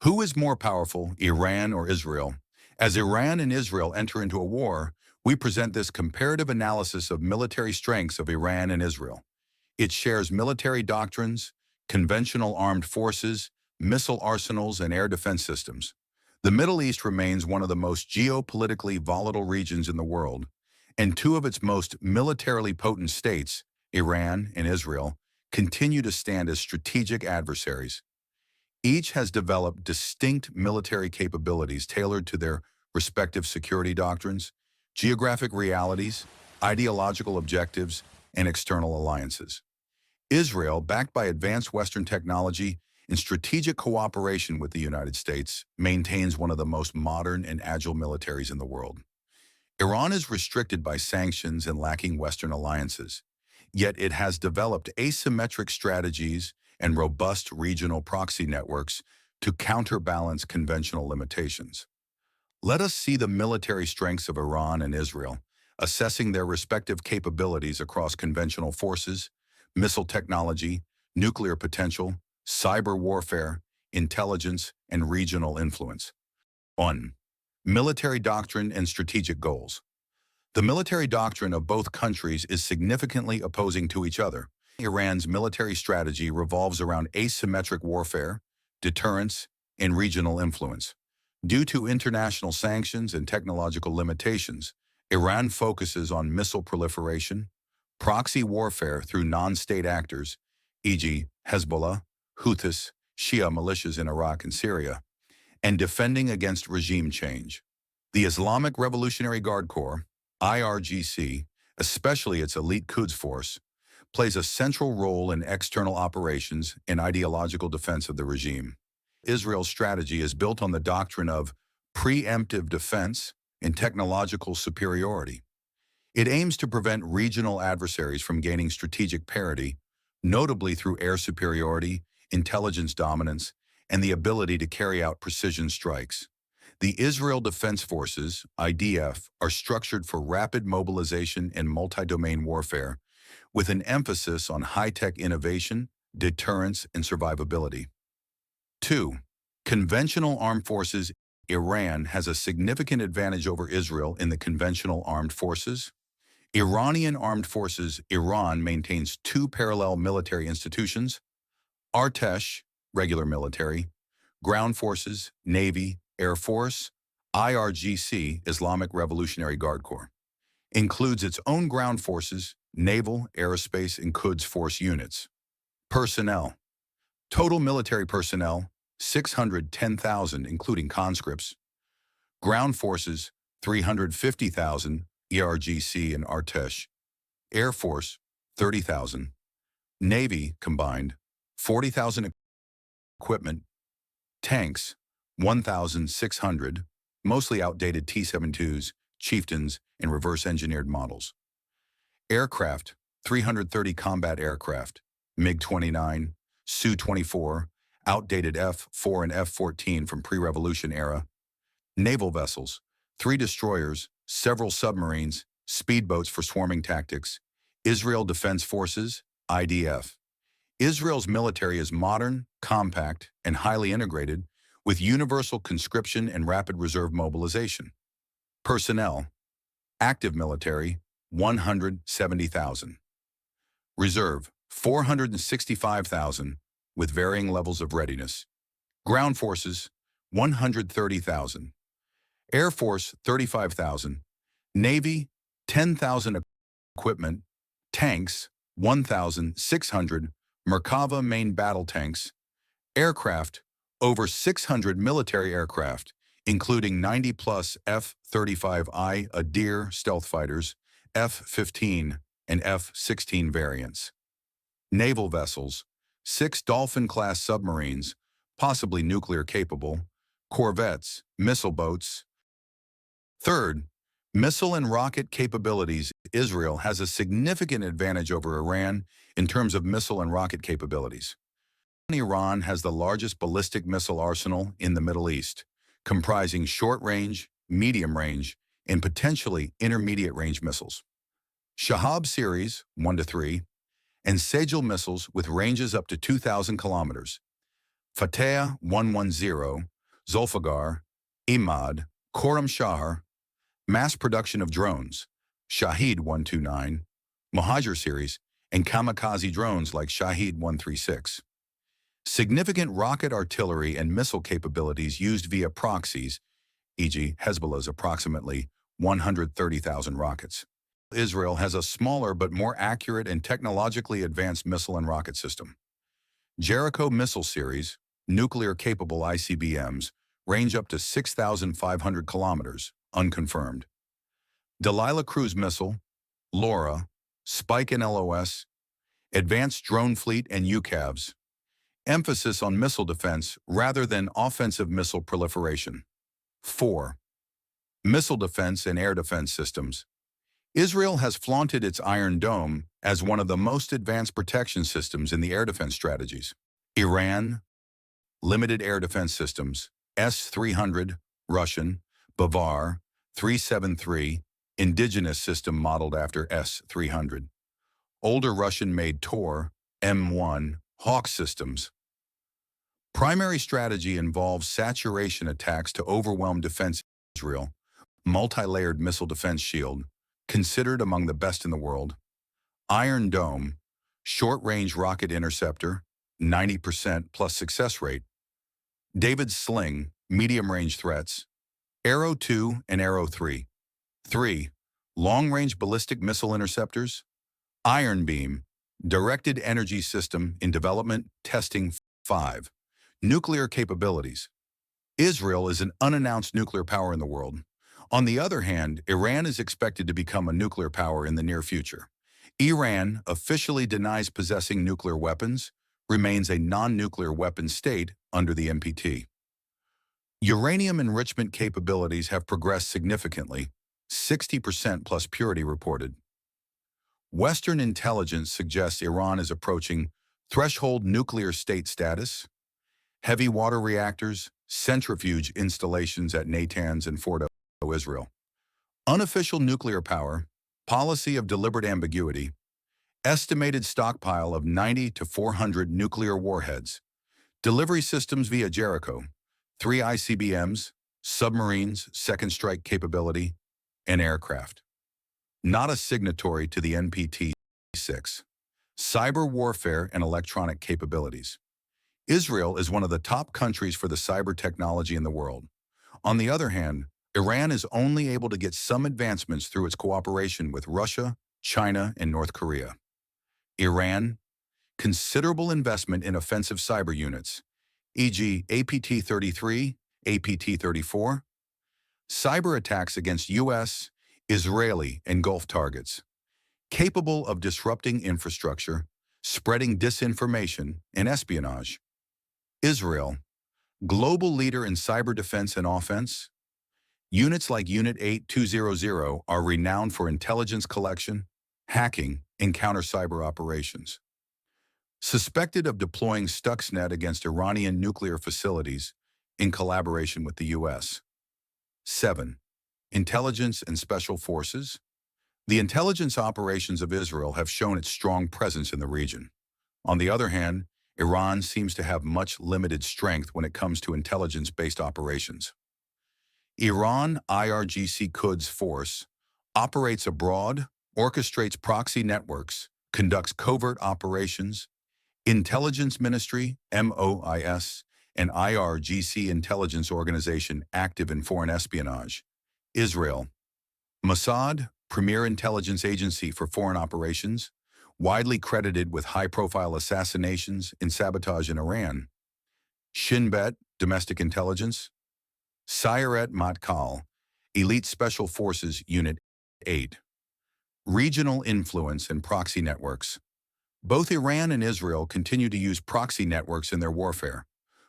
Who is more powerful, Iran or Israel? As Iran and Israel enter into a war, we present this comparative analysis of military strengths of Iran and Israel. It shares military doctrines, conventional armed forces, missile arsenals, and air defense systems. The Middle East remains one of the most geopolitically volatile regions in the world, and two of its most militarily potent states, Iran and Israel, continue to stand as strategic adversaries. Each has developed distinct military capabilities tailored to their respective security doctrines, geographic realities, ideological objectives, and external alliances. Israel, backed by advanced Western technology and strategic cooperation with the United States, maintains one of the most modern and agile militaries in the world. Iran is restricted by sanctions and lacking Western alliances, yet it has developed asymmetric strategies and robust regional proxy networks to counterbalance conventional limitations. Let us see the military strengths of Iran and Israel, assessing their respective capabilities across conventional forces, missile technology, nuclear potential, cyber warfare, intelligence, and regional influence. 1. Military doctrine and strategic goals. The military doctrine of both countries is significantly opposing to each other. Iran's military strategy revolves around asymmetric warfare, deterrence, and regional influence. Due to international sanctions and technological limitations, Iran focuses on missile proliferation, proxy warfare through non-state actors, e.g. Hezbollah, Houthis, Shia militias in Iraq and Syria, and defending against regime change. The Islamic Revolutionary Guard Corps, IRGC, especially its elite Quds Force, plays a central role in external operations and ideological defense of the regime. Israel's strategy is built on the doctrine of preemptive defense and technological superiority. It aims to prevent regional adversaries from gaining strategic parity, notably through air superiority, intelligence dominance, and the ability to carry out precision strikes. The Israel Defense Forces, IDF, are structured for rapid mobilization and multi-domain warfare, with an emphasis on high-tech innovation, deterrence, and survivability. 2. Conventional armed forces. Iran has a significant advantage over Israel in the conventional armed forces. Iranian armed forces. Iran maintains two parallel military institutions: Artesh, regular military; ground forces, Navy, Air Force. IRGC, Islamic Revolutionary Guard Corps, includes its own ground forces, naval, aerospace, and Quds Force units. Personnel. Total military personnel, 610,000, including conscripts. Ground forces, 350,000, ERGC and Artesh. Air Force, 30,000. Navy, combined, 40,000. Equipment. Tanks, 1,600, mostly outdated T-72s, Chieftains, and reverse-engineered models. Aircraft, 330 combat aircraft, MiG-29, Su-24, outdated F-4 and F-14 from pre-revolution era. Naval vessels, 3 destroyers, several submarines, speedboats for swarming tactics. Israel Defense Forces, IDF. Israel's military is modern, compact, and highly integrated, with universal conscription and rapid reserve mobilization. Personnel. Active military, 170,000. Reserve, 465,000, with varying levels of readiness. Ground forces, 130,000. Air Force, 35,000. Navy, 10,000. Equipment. Tanks, 1,600. Merkava main battle tanks. Aircraft, over 600 military aircraft, including 90-plus F-35I Adir stealth fighters, F-15, and F-16 variants. Naval vessels, 6 Dolphin-class submarines, possibly nuclear-capable, corvettes, missile boats. Third, missile and rocket capabilities. Israel has a significant advantage over Iran in terms of missile and rocket capabilities. Iran has the largest ballistic missile arsenal in the Middle East, comprising short-range, medium-range, and potentially intermediate-range missiles. Shahab series 1 to 3, and Sejal missiles with ranges up to 2,000 kilometers. Fateh 110, Zulfiqar, Imad, Khorram Shah, mass production of drones, Shahid 129, Muhajir series, and kamikaze drones like Shahid 136. Significant rocket artillery and missile capabilities used via proxies, e.g. Hezbollah's approximately 130,000 rockets. Israel has a smaller but more accurate and technologically advanced missile and rocket system. Jericho missile series, nuclear-capable ICBMs, range up to 6,500 kilometers, unconfirmed. Delilah cruise missile, LoRa, Spike and LOS, advanced drone fleet and UCAVs, emphasis on missile defense rather than offensive missile proliferation. 4. Missile defense and air defense systems. Israel has flaunted its Iron Dome as one of the most advanced protection systems in the air defense strategies. Iran, limited air defense systems, S-300, Russian, Bavar, 373, indigenous system modeled after S-300. Older Russian-made Tor, M1, Hawk systems. Primary strategy involves saturation attacks to overwhelm defense. Israel, multi-layered missile defense shield, considered among the best in the world. Iron Dome, short-range rocket interceptor, 90% plus success rate. David's Sling, medium-range threats. Arrow 2 and Arrow 3. 3. Long-range ballistic missile interceptors. Iron Beam, directed energy system in development, testing. 5. Nuclear capabilities. Israel is an unannounced nuclear power in the world. On the other hand, Iran is expected to become a nuclear power in the near future. Iran officially denies possessing nuclear weapons, remains a non-nuclear weapon state under the NPT. Uranium enrichment capabilities have progressed significantly, 60% plus purity reported. Western intelligence suggests Iran is approaching threshold nuclear state status. Heavy water reactors, centrifuge installations at Natanz and Fordo, Israel. Unofficial nuclear power, policy of deliberate ambiguity, estimated stockpile of 90 to 400 nuclear warheads, delivery systems via Jericho, 3 ICBMs, submarines, second strike capability, and aircraft. Not a signatory to the NPT. 6. Cyber warfare and electronic capabilities. Israel is one of the top countries for the cyber technology in the world. On the other hand, Iran is only able to get some advancements through its cooperation with Russia, China, and North Korea. Iran, considerable investment in offensive cyber units, e.g. APT-33, APT-34, cyber attacks against U.S., Israeli, and Gulf targets, capable of disrupting infrastructure, spreading disinformation, and espionage. Israel, global leader in cyber defense and offense. Units like Unit 8200 are renowned for intelligence collection, hacking, and counter-cyber operations. Suspected of deploying Stuxnet against Iranian nuclear facilities in collaboration with the U.S. 7. Intelligence and Special Forces. The intelligence operations of Israel have shown its strong presence in the region. On the other hand, Iran seems to have much limited strength when it comes to intelligence-based operations. Iran IRGC Quds Force operates abroad, orchestrates proxy networks, conducts covert operations. Intelligence Ministry, MOIS, and IRGC intelligence organization active in foreign espionage. Israel. Mossad, premier intelligence agency for foreign operations, widely credited with high-profile assassinations and sabotage in Iran. Shin Bet, domestic intelligence. Sayeret Matkal, elite special forces unit 8. Regional influence and proxy networks. Both Iran and Israel continue to use proxy networks in their warfare.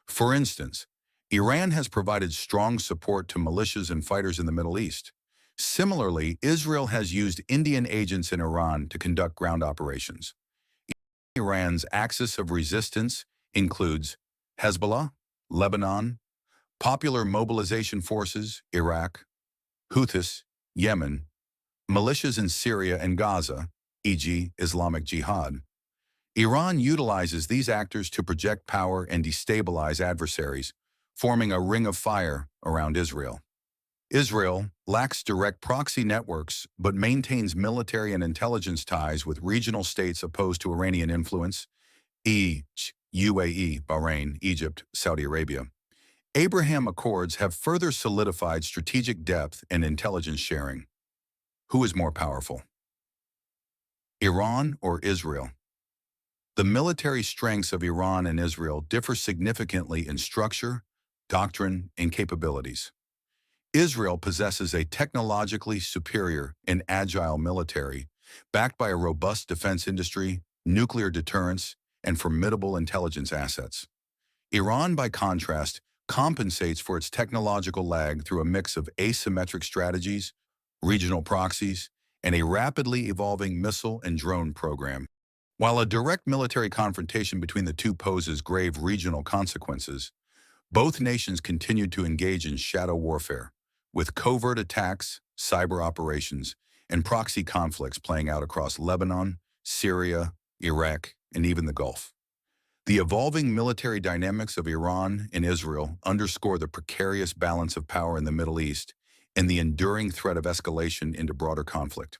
For instance, Iran has provided strong support to militias and fighters in the Middle East. Similarly, Israel has used Indian agents in Iran to conduct ground operations. Iran's axis of resistance includes Hezbollah, Lebanon, Popular Mobilization Forces, Iraq, Houthis, Yemen, militias in Syria and Gaza, e.g. Islamic Jihad, Iran utilizes these actors to project power and destabilize adversaries, forming a ring of fire around Israel. Israel lacks direct proxy networks but maintains military and intelligence ties with regional states opposed to Iranian influence, e.g., UAE, Bahrain, Egypt, Saudi Arabia. Abraham Accords have further solidified strategic depth and intelligence sharing. Who is more powerful? Iran or Israel? The military strengths of Iran and Israel differ significantly in structure, doctrine, and capabilities. Israel possesses a technologically superior and agile military, backed by a robust defense industry, nuclear deterrence, and formidable intelligence assets. Iran, by contrast, compensates for its technological lag through a mix of asymmetric strategies, regional proxies, and a rapidly evolving missile and drone program. While a direct military confrontation between the two poses grave regional consequences, both nations continued to engage in shadow warfare, with covert attacks, cyber operations, and proxy conflicts playing out across Lebanon, Syria, Iraq, and even the Gulf. The evolving military dynamics of Iran and Israel underscore the precarious balance of power in the Middle East and the enduring threat of escalation into broader conflict.